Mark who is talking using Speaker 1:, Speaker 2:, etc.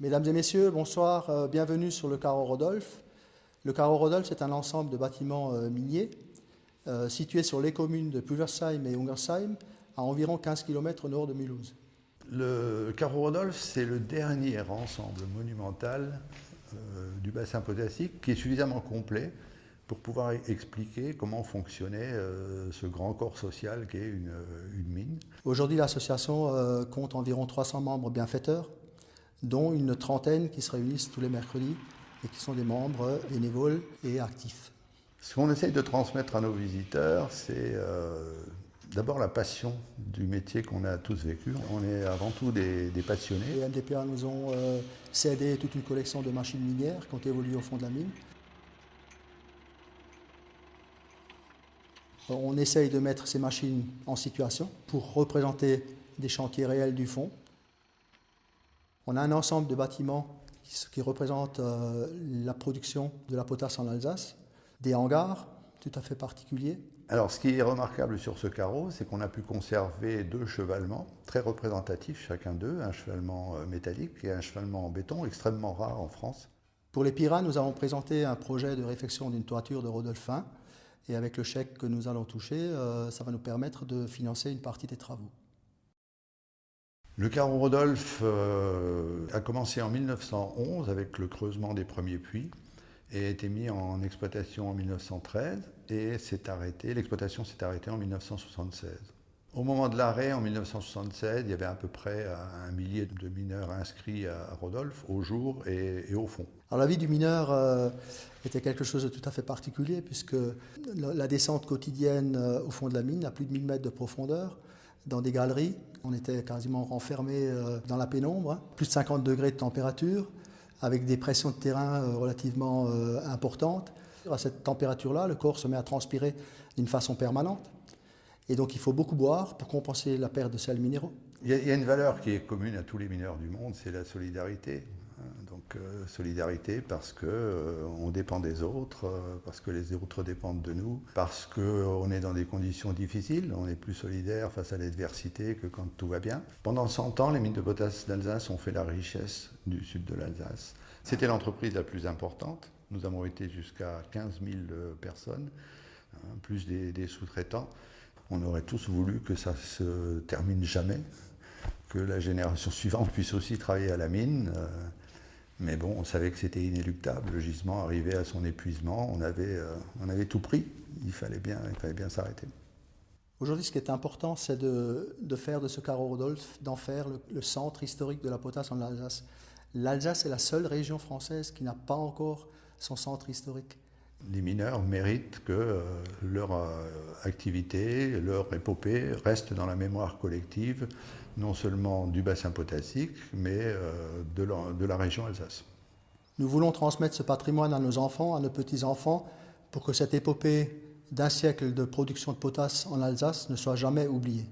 Speaker 1: Mesdames et messieurs, bonsoir, bienvenue sur le carreau Rodolphe. Le carreau Rodolphe est un ensemble de bâtiments miniers situés sur les communes de Pulversheim et Ungersheim, à environ 15 km au nord de Mulhouse.
Speaker 2: Le carreau Rodolphe, c'est le dernier ensemble monumental du bassin potassique qui est suffisamment complet pour pouvoir expliquer comment fonctionnait ce grand corps social qu'est une mine.
Speaker 1: Aujourd'hui, l'association compte environ 300 membres bienfaiteurs, dont une trentaine qui se réunissent tous les mercredis et qui sont des membres bénévoles et actifs.
Speaker 2: Ce qu'on essaye de transmettre à nos visiteurs, c'est d'abord la passion du métier qu'on a tous vécu. On est avant tout des passionnés.
Speaker 1: Les MDPA nous ont cédé toute une collection de machines minières qui ont évolué au fond de la mine. On essaye de mettre ces machines en situation pour représenter des chantiers réels du fond. On a un ensemble de bâtiments qui représentent la production de la potasse en Alsace, des hangars tout à fait particuliers.
Speaker 2: Alors, ce qui est remarquable sur ce carreau, c'est qu'on a pu conserver deux chevalements très représentatifs, chacun d'eux, un chevalement métallique et un chevalement en béton, extrêmement rare en France.
Speaker 1: Pour les Piras, nous avons présenté un projet de réfection d'une toiture de Rodolphin, et avec le chèque que nous allons toucher, ça va nous permettre de financer une partie des travaux.
Speaker 2: Le carreau Rodolphe a commencé en 1911 avec le creusement des premiers puits et a été mis en exploitation en 1913 et l'exploitation s'est arrêtée en 1976. Au moment de l'arrêt, en 1976, il y avait à peu près 1 millier de mineurs inscrits à Rodolphe au jour et au fond.
Speaker 1: Alors la vie du mineur était quelque chose de tout à fait particulier puisque la descente quotidienne au fond de la mine, à plus de 1000 mètres de profondeur, dans des galeries, on était quasiment renfermés dans la pénombre, plus de 50 degrés de température, avec des pressions de terrain relativement importantes. À cette température-là, le corps se met à transpirer d'une façon permanente. Et donc il faut beaucoup boire pour compenser la perte de sels minéraux.
Speaker 2: Il y a une valeur qui est commune à tous les mineurs du monde, c'est la solidarité. Donc solidarité parce qu'on dépend des autres, parce que les autres dépendent de nous, parce qu'on est dans des conditions difficiles, on est plus solidaire face à l'adversité que quand tout va bien. Pendant 100 ans, les mines de potasse d'Alsace ont fait la richesse du sud de l'Alsace. C'était l'entreprise la plus importante. Nous avons été jusqu'à 15 000 personnes, plus des sous-traitants. On aurait tous voulu que ça se termine jamais, que la génération suivante puisse aussi travailler à la mine. Mais bon, on savait que c'était inéluctable. Le gisement arrivait à son épuisement. On avait tout pris. Il fallait bien s'arrêter.
Speaker 1: Aujourd'hui, ce qui est important, c'est de faire de ce carreau Rodolphe, d'en faire le centre historique de la potasse en Alsace. L'Alsace est la seule région française qui n'a pas encore son centre historique.
Speaker 2: Les mineurs méritent que leur activité, leur épopée reste dans la mémoire collective, non seulement du bassin potassique, mais de la région Alsace.
Speaker 1: Nous voulons transmettre ce patrimoine à nos enfants, à nos petits-enfants, pour que cette épopée d'un siècle de production de potasse en Alsace ne soit jamais oubliée.